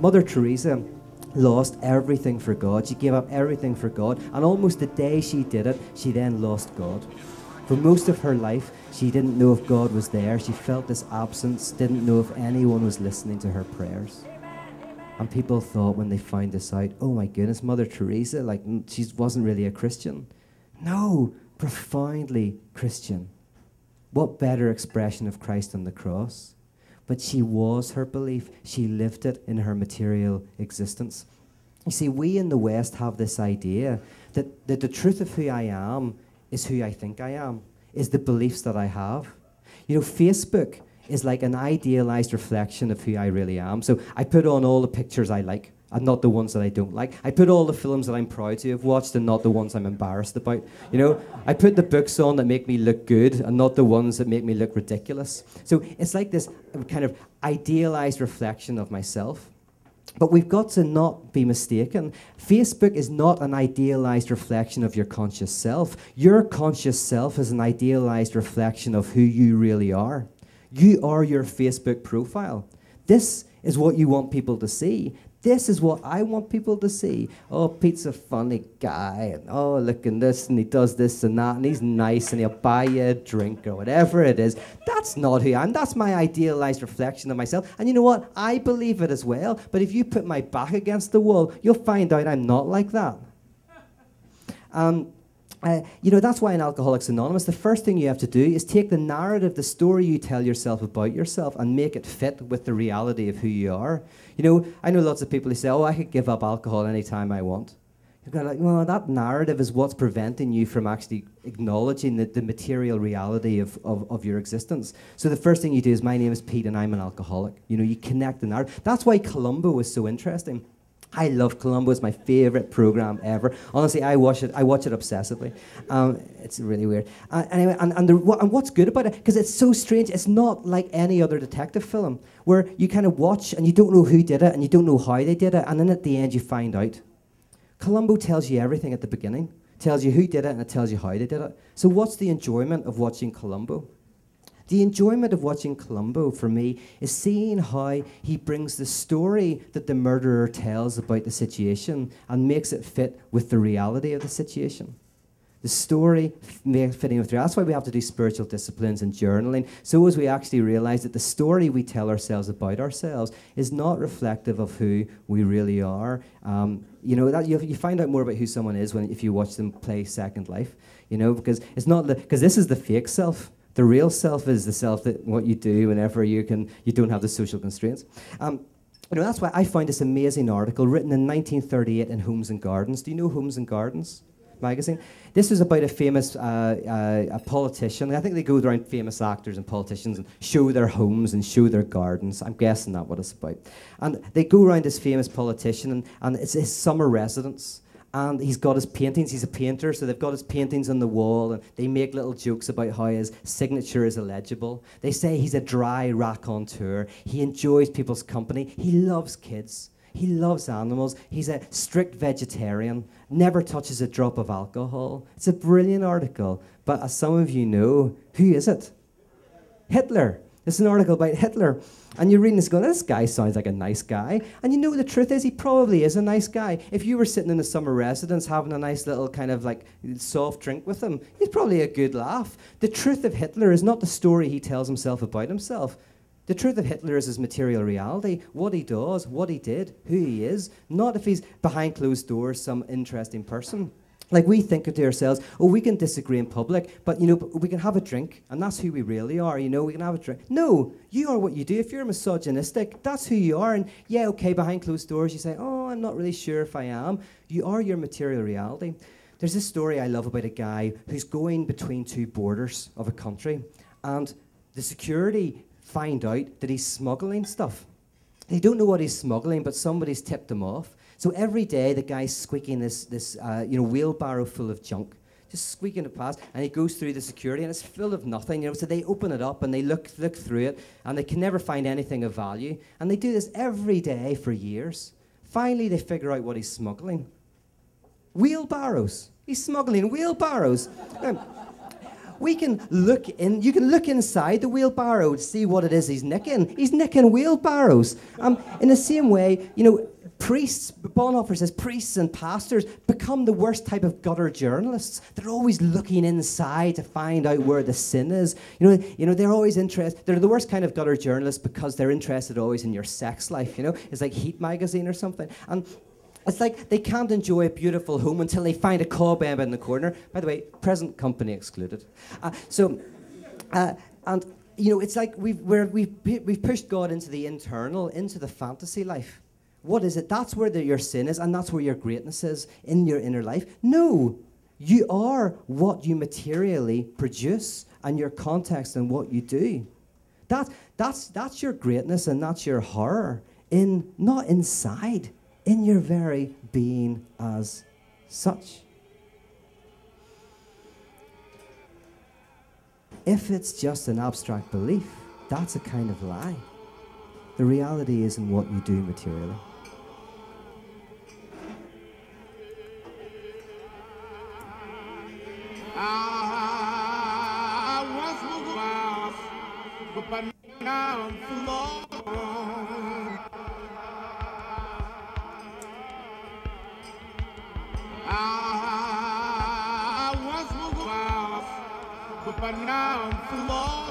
Mother Teresa lost everything for God. She gave up everything for God, and almost the day she did it, she then lost God. For most of her life, she didn't know if God was there. She felt this absence, didn't know if anyone was listening to her prayers. And people thought when they found this out, oh my goodness, Mother Teresa, like, she wasn't really a Christian. No, profoundly Christian. What better expression of Christ on the cross? But she was her belief. She lived it in her material existence. You see, we in the West have this idea that the truth of who I am is who I think I am, is the beliefs that I have. You know, Facebook is like an idealized reflection of who I really am. So I put on all the pictures I like, and not the ones that I don't like. I put all the films that I'm proud to have watched and not the ones I'm embarrassed about. You know, I put the books on that make me look good and not the ones that make me look ridiculous. So it's like this kind of idealized reflection of myself. But we've got to not be mistaken. Facebook is not an idealized reflection of your conscious self. Your conscious self is an idealized reflection of who you really are. You are your Facebook profile. This is what you want people to see. This is what I want people to see. Oh, Pete's a funny guy, and oh, look at this, and he does this and that, and he's nice, and he'll buy you a drink or whatever it is. That's not who I am. That's my idealized reflection of myself. And you know what? I believe it as well. But if you put my back against the wall, you'll find out I'm not like that. You know, that's why in Alcoholics Anonymous, the first thing you have to do is take the narrative, the story you tell yourself about yourself, and make it fit with the reality of who you are. You know, I know lots of people who say, oh, I could give up alcohol anytime I want. You're kind of like, well, that narrative is what's preventing you from actually acknowledging the material reality of your existence. So the first thing you do is, my name is Pete and I'm an alcoholic. You know, you connect the narrative. That's why Columbo was so interesting. I love Columbo. It's my favorite program ever. Honestly, I watch it obsessively. It's really weird. Anyway, and what's good about it, because it's so strange, it's not like any other detective film, where you kind of watch and you don't know who did it and you don't know how they did it, and then at the end you find out. Columbo tells you everything at the beginning. Tells you who did it and it tells you how they did it. So what's the enjoyment of watching Columbo? The enjoyment of watching Columbo, for me, is seeing how he brings the story that the murderer tells about the situation and makes it fit with the reality of the situation. The story fitting with reality. That's why we have to do spiritual disciplines and journaling, so as we actually realize that the story we tell ourselves about ourselves is not reflective of who we really are. You know, that you find out more about who someone is if you watch them play Second Life. You know, because because this is the fake self. The real self is the self that what you do whenever you don't have the social constraints. You know, that's why I found this amazing article written in 1938 in Homes and Gardens. Do you know Homes and Gardens magazine? This is about a famous a politician. I think they go around famous actors and politicians and show their homes and show their gardens. I'm guessing that's what it's about. And they go around this famous politician, and it's his summer residence. And he's got his paintings. He's a painter, so they've got his paintings on the wall, and they make little jokes about how his signature is illegible. They say he's a dry raconteur. He enjoys people's company. He loves kids. He loves animals. He's a strict vegetarian, never touches a drop of alcohol. It's a brilliant article. But as some of you know, who is it? Hitler. It's an article about Hitler. And you're reading this going, this guy sounds like a nice guy. And you know the truth is, he probably is a nice guy. If you were sitting in a summer residence having a nice little kind of like soft drink with him, he's probably a good laugh. The truth of Hitler is not the story he tells himself about himself. The truth of Hitler is his material reality, what he does, what he did, who he is, not if he's behind closed doors some interesting person. Like, we think to ourselves, oh, we can disagree in public, but, you know, we can have a drink, and that's who we really are, you know, we can have a drink. No, you are what you do. If you're misogynistic, that's who you are, and yeah, okay, behind closed doors, you say, oh, I'm not really sure if I am. You are your material reality. There's this story I love about a guy who's going between two borders of a country, and the security find out that he's smuggling stuff. They don't know what he's smuggling, but somebody's tipped him off. So every day the guy's squeaking this wheelbarrow full of junk, just squeaking it past, and he goes through the security and it's full of nothing. You know, so they open it up and they look through it, and they can never find anything of value. And they do this every day for years. Finally, they figure out what he's smuggling. Wheelbarrows. He's smuggling wheelbarrows. we can look in. You can look inside the wheelbarrow to see what it is he's nicking. He's nicking wheelbarrows. In the same way, you know, priests, Bonhoeffer says, priests and pastors become the worst type of gutter journalists. They're always looking inside to find out where the sin is. You know, they're always interested. They're the worst kind of gutter journalists because they're interested always in your sex life. You know, it's like Heat magazine or something. And it's like they can't enjoy a beautiful home until they find a cobweb in the corner. By the way, present company excluded. And you know, it's like we've pushed God into the internal, into the fantasy life. What is it? That's where your sin is, and that's where your greatness is, in your inner life. No, you are what you materially produce, and your context and what you do. That's your greatness, and that's your horror, not inside, in your very being as such. If it's just an abstract belief, that's a kind of lie. The reality is in what you do materially. I once was lost, but now I'm lost. I once was lost, but now I'm lost.